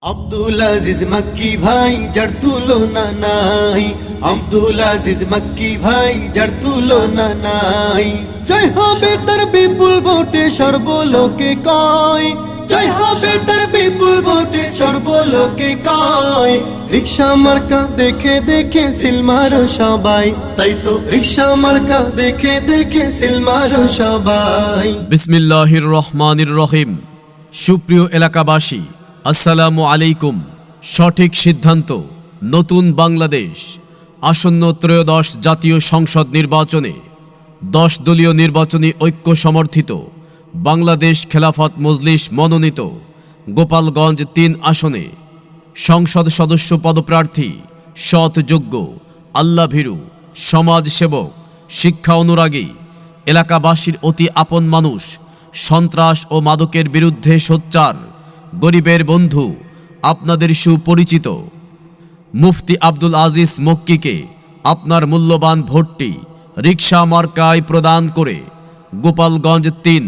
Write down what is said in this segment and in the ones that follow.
আব্দুল আজিজ মক্কি ভাই যার তুলনা নাই, আব্দুল আজিজ মক্কি ভাই যার তুলনা নাই। জয় হবে তার বিপুল ভোটে সর্বলোকে কয়, জয় হবে তার বিপুল ভোটে সর্বলোকে কয়। রিকশা মার্কা দেখে দেখে সিল মারো সবাই, তাই তো রিকশা মার্কা দেখে দেখে সিল মারো সবাই। বিসমিল্লাহির রহমানির রহিম। সুপ্রিয় এলাকাবাসী, আসসালামু আলাইকুম। সঠিক সিদ্ধান্ত, নতুন বাংলাদেশ। আসন্ন ত্রয়োদশ জাতীয় সংসদ নির্বাচনে 10 দলীয় নির্বাচনী ঐক্য সমর্থিত বাংলাদেশ খেলাফত মজলিস মনোনীত গোপালগঞ্জ 3 আসনে সংসদ সদস্য পদপ্রার্থী সৎ যোগ্য, আল্লাভীরু, সমাজসেবক, শিক্ষা অনুরাগী, এলাকাবাসীর অতি আপন মানুষ, সন্ত্রাস ও মাদকের বিরুদ্ধে সোচ্চার, গরিবের বন্ধু, আপনাদের সুপরিচিত মুফতি আব্দুল আজিজ মক্কিকে আপনার মূল্যবান ভোটটি রিকশা মার্কায় প্রদান করে গোপালগঞ্জ 3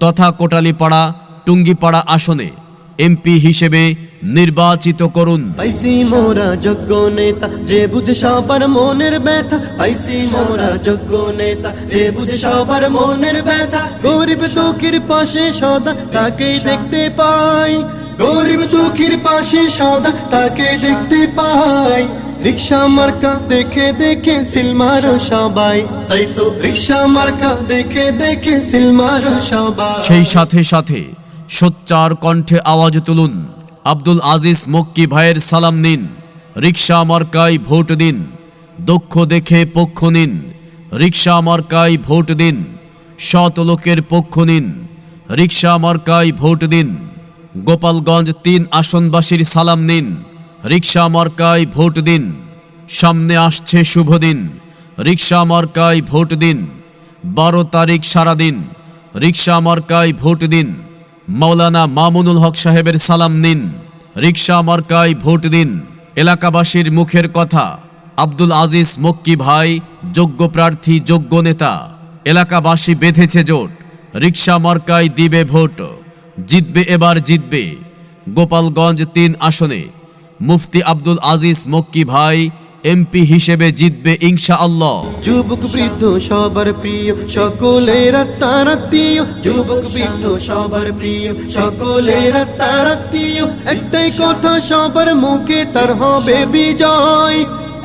তথা কোটালীপাড়া টুঙ্গিপাড়া আসনে এমপি হিসেবে নির্বাচিত করুন। পাইছি মোরা যোগ্য নেতা যে বুঝে সবার মনের ব্যথা, পাইছি মোরা যোগ্য নেতা যে বুঝে সবার মনের ব্যথা। গরিব দুঃখীর পাশে সদা তাকেই দেখতে পাই, গরিব দুঃখীর পাশে সদা তাকে দেখতে পাই। রিকশা মার্কা দেখে দেখে সিল মারো সবাই, তাই তো রিকশা মার্কা দেখে দেখে সিল মারো সবাই। সেই সাথে সাথে সোচ্চার কণ্ঠে আওয়াজ তুলুন, আব্দুল আজিজ মক্কি ভাইয়ের সালাম নিন, রিকশা মার্কায় ভোট দিন, দক্ষ দেখে পক্ষ নিন, রিকশা মার্কায় ভোট দিন, সৎ লোকের পক্ষ নিন, রিকশা মার্কায় ভোট দিন। গোপালগঞ্জ 3 আসনবাসীর সালাম নিন, রিকশা মার্কায় ভোট দিন। সামনে আসছে শুভ দিন, রিকশা মার্কায় ভোট দিন। 12 তারিখ সারাদিন রিকশা মার্কায় ভোট দিন। মাওলানা মামুনুল হক সাহেবের সালাম নিন, রিকশা মার্কায় ভোট দিন। এলাকাবাসীর মুখের কথা, আব্দুল আজিজ মক্কি ভাই যোগ্য প্রার্থী, যোগ্য নেতা। এলাকাবাসী বেঁধেছে জোট, রিকশা মার্কায় দিবে ভোট। জিতবে, এবার জিতবে। গোপালগঞ্জ 3 আসনে মুফতি আব্দুল আজিজ মক্কি ভাই এমপি হিসেবে জিতবে ইনশাআল্লাহ। যুবক বৃদ্ধ সবার প্রিয়, সকলের আত্মার আত্মীয়। যুবক বৃদ্ধ সবার প্রিয়, সকলের আত্মার আত্মীয়। একটাই কথা সবার মুখে, তার হবে বিজয়।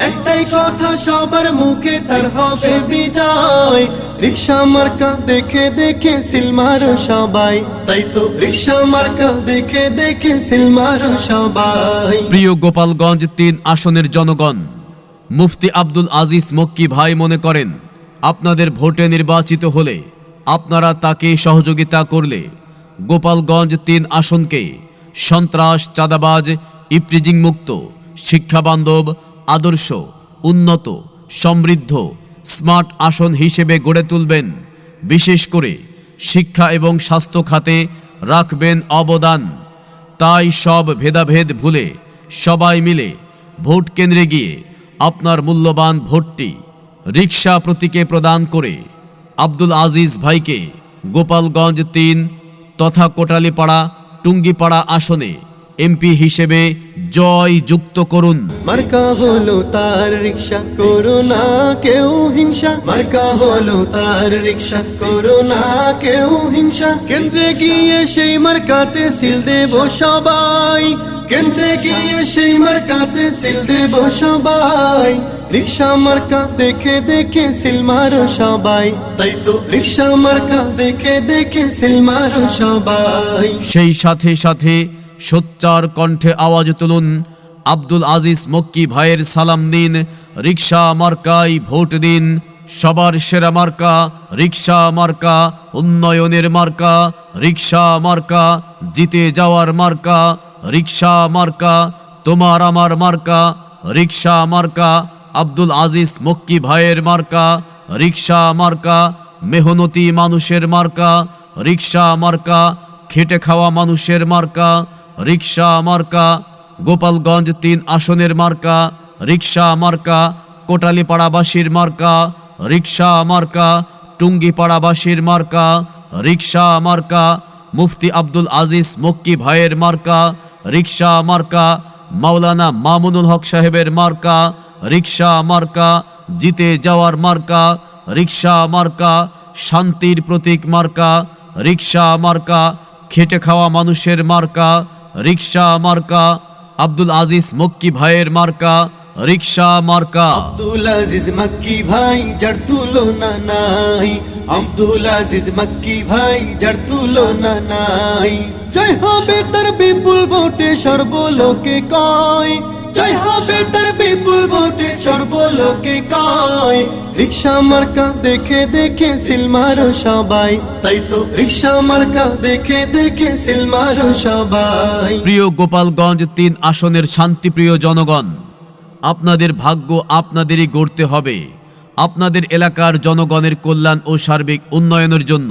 একটাই কথা সবার মুখে, তার হবে বিজয়। রিকশা মার্কা দেখে দেখে সিল মারো সবাই, তাই তো রিকশা মার্কা দেখে দেখে সিল মারো সবাই। প্রিয় গোপালগঞ্জ 3 আসনের জনগণ, মুফতি আব্দুল আজিজ মক্কি ভাই মনে করেন আপনাদের ভোটে নির্বাচিত হলে, আপনারা তাকে সহযোগিতা করলে গোপালগঞ্জ 3 আসনকে সন্ত্রাস, চাঁদাবাজ, ইপ্রিজিং মুক্ত, শিক্ষাবান্ধব, আদর্শ, উন্নত, সমৃদ্ধ, স্মার্ট আসন হিসেবে গড়ে তুলবেন। বিশেষ করে শিক্ষা এবং স্বাস্থ্য খাতে রাখবেন অবদান। তাই সব ভেদাভেদ ভুলে সবাই মিলে ভোট কেন্দ্রে গিয়ে আপনার মূল্যবান ভোটটি রিকশা প্রতীকে প্রদান করে আব্দুল আজিজ ভাইকে গোপালগঞ্জ 3 তথা কোটালীপাড়া টুঙ্গিপাড়া আসনে এমপি হিসেবে জয় যুক্ত করুন। মার্কা হলো তার রিকশা, করো না কেউ হিংসা। মার্কা হলো তার রিকশা, করো না কেউ হিংসা। কেন্দ্রে গিয়ে সেই মার্কাতে সিল দেব সবাই, কেন্দ্রে গিয়ে সেই মার্কাতে সিল দেব সবাই। রিকশা মার্কা দেখে দেখে সিল মারো সবাই, তাই তো রিকশা মার্কা দেখে দেখে সিল মারো সবাই। সেই সাথে সাথে সোচ্চার কণ্ঠে আওয়াজ তুলুন, আব্দুল আজিজ মক্কি ভাইয়ের সালাম দিন, রিকশা মার্কায় ভোট দিন। সবার সেরা মার্কা রিকশা মার্কা, উন্নয়নের মার্কা রিকশা মার্কা, জিতে যাওয়ার মার্কা রিকশা মার্কা, তোমার আমার মার্কা রিকশা মার্কা, আব্দুল আজিজ মক্কি ভাইয়ের মার্কা রিকশা মার্কা, মেহনতি মানুষের মার্কা রিকশা মার্কা, খেটে খাওয়া মানুষের মার্কা রিকশা মার্কা। গোপালগঞ্জ 3 আসনের মার্কা রিকশা মার্কা, কোটালীপাড়াবাসীর মার্কা রিকশা মার্কা, টুঙ্গিপাড়াবাসীর মার্কা রিকশা মার্কা, মুফতি আব্দুল আজিজ মক্কি ভাইয়ের মার্কা রিকশা মার্কা, মাওলানা মামুনুল হক সাহেবের মার্কা, রিকশা মার্কা, জিতে যাওয়ার মার্কা, রিকশা মার্কা, শান্তির প্রতীক মার্কা, রিকশা মার্কা, খেটে খাওয়া মানুষের মার্কা, রিকশা মার্কা, আব্দুল আজিজ মক্কি ভাইয়ের মার্কা, রিকশা মার্কা। আব্দুল আজিজ মক্কি ভাই যার তুলনা নাই, আব্দুল আজিজ মক্কি ভাই যার তুলনা নাই। জয় হবে তার বিপুল ভোটে সর্বলোকে কয়, জয় হবে তার বিপুল ভোটে সর্বলোকে কয়। রিকশা মার্কা দেখে দেখে সিল মারো সবাই, তাই তো রিকশা মার্কা দেখে দেখে সিল মারো সবাই। প্রিয় গোপালগঞ্জ ৩ আসনের শান্তিপ্রিয় জনগণ, আপনাদের ভাগ্য আপনাদেরই গড়তে হবে। আপনাদের এলাকার জনগণের কল্যাণ ও সার্বিক উন্নয়নের জন্য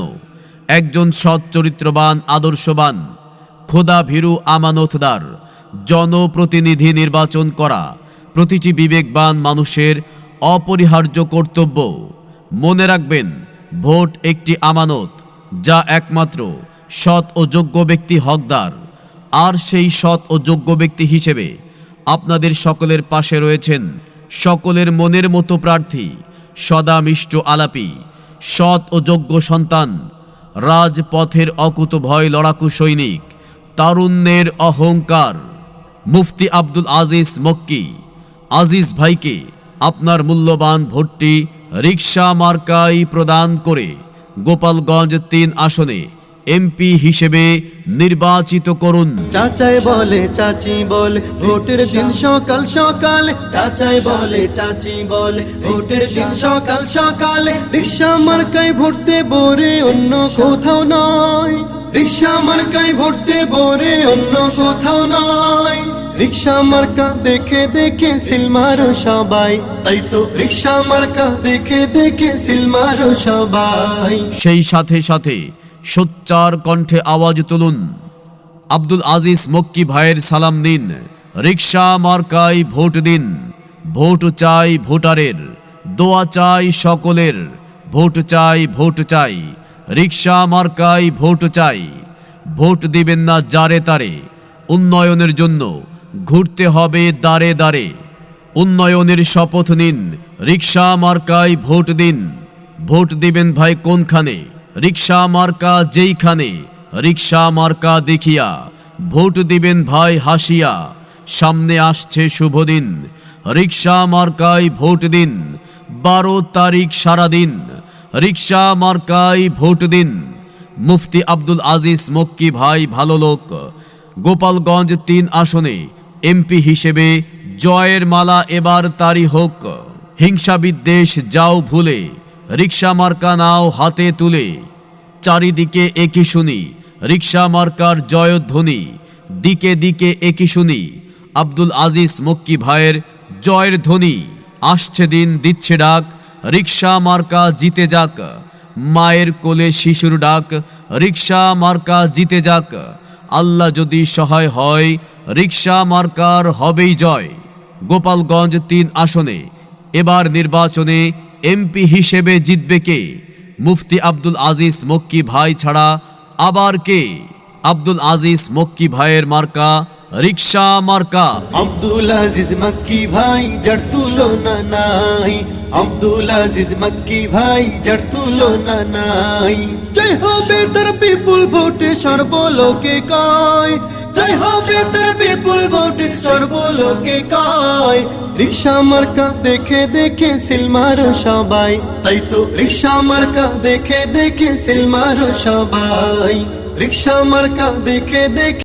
একজন সৎ চরিত্রবান, আদর্শবান, খোদা ভীরু, আমানতদার জনপ্রতিনিধি নির্বাচন করা প্রতিটি বিবেকবান মানুষের অপরিহার্য কর্তব্য। মনে রাখবেন, ভোট একটি আমানত, যা একমাত্র সৎ ও যোগ্য ব্যক্তি হকদার। আর সেই সৎ ও যোগ্য ব্যক্তি হিসেবে আপনাদের সকলের পাশে রয়েছেন সকলের মনের মতো প্রার্থী, সদা মিষ্ট আলাপি, সৎ ও যোগ্য সন্তান, রাজপথের অকুতভয় লড়াকু সৈনিক, তারুণ্যের অহংকার, মুফতি আব্দুল আজিজ মক্কি। আজিজ ভাইকে আপনার মূল্যবান ভোটটি রিকশা মার্কায় প্রদান করে গোপালগঞ্জ ৩ আসনে এমপি হিসেবে নির্বাচিত করুন। চাচাই বলে চাচি বলে ভোটের দিন সকাল সকালে, চাচাই বলে চাচি বলে ভোটের দিন সকাল সকালে। রিকশা মার্কায় ভোট দেব রে অন্য কোথাও নয়, রিকশা মার্কায় ভোট দেব রে অন্য কোথাও নয়। রিকশা মার্কা দেখে দেখে সিল মারো সবাই, তাই তো রিকশা মার্কা দেখে দেখে সিল মারো সবাই। সেই সাথে সাথে সোচ্চার কণ্ঠে আওয়াজ তুলুন, আব্দুল আজিজ মক্কি ভাইয়ের সালাম দিন, রিকশা মার্কায় ভোট দিন। ভোট চাই ভোটারের, দোয়া চাই সকলের, ভোট চাই ভোট চাই, রিকশা মার্কায় ভোট চাই। ভোট দিবেন না যারে তারে, উন্নয়নের জন্য ঘুরতে হবে দাঁড়ে দাঁড়ে। উন্নয়নের শপথ নিন, রিকশা মার্কায় ভোট দিন। ভোট দিবেন ভাই কোনখানে, রিকশা মার্কা যেইখানে, রিকশা মার্কা দেখিয়া ভোট দিবেন ভাই হাসিয়া। সামনে আসছে শুভদিন, রিকশা মার্কায় ভোট দিন। 12 তারিখ সারাদিন রিকশা মার্কায় ভোট দিন। মুফতি আব্দুল আজিজ মক্কি ভাই ভালো লোক, গোপালগঞ্জ ৩ আসনে এমপি হিসেবে জয়ের মালা এবার তারই হোক। হিংসা বিদ্বেষ যাও ভুলে, রিকশা মার্কা নাও হাতে তুলে। চারিদিকে একই শুনি রিকশা মার্কার জয়ধ্বনি, দিকে দিকে একই শুনি আব্দুল আজিজ মক্কি ভাইয়ের জয়ের ধ্বনি। আসছে দিন দিচ্ছে ডাক, রিকশা মার্কা জিতে যাক। মায়ের কোলে শিশুর ডাক, রিকশা মার্কা জিতে যাক। আল্লাহ যদি সহায় হয়, রিকশা মার্কার হবেই জয়। গোপালগঞ্জ ৩ আসনে এবার নির্বাচনে এমপি হিসেবে জিতবে কে? মুফতি আব্দুল আজিজ মক্কি ভাই ছাড়া আবার কে? আব্দুল আজিজ মক্কি ভাইয়ের মার্কা রিকশা মার্কা। আব্দুল আজিজ মক্কি ভাই যার তুলনা নাই, আব্দুল আজিজ মক্কি ভাই যার তুলনা নাই। জয় হবে তার বিপুল ভোটে সর্বলোকে কয়, জয় হবে তার বিপুল ভোটে সর্বলোকে কয়। রিকশা মার্কা দেখে দেখে সিল মারো সবাই, তাই তো রিকশা মার্কা দেখে দেখে সিল মারো সবাই। রিকশা মার্কা দেখে দেখে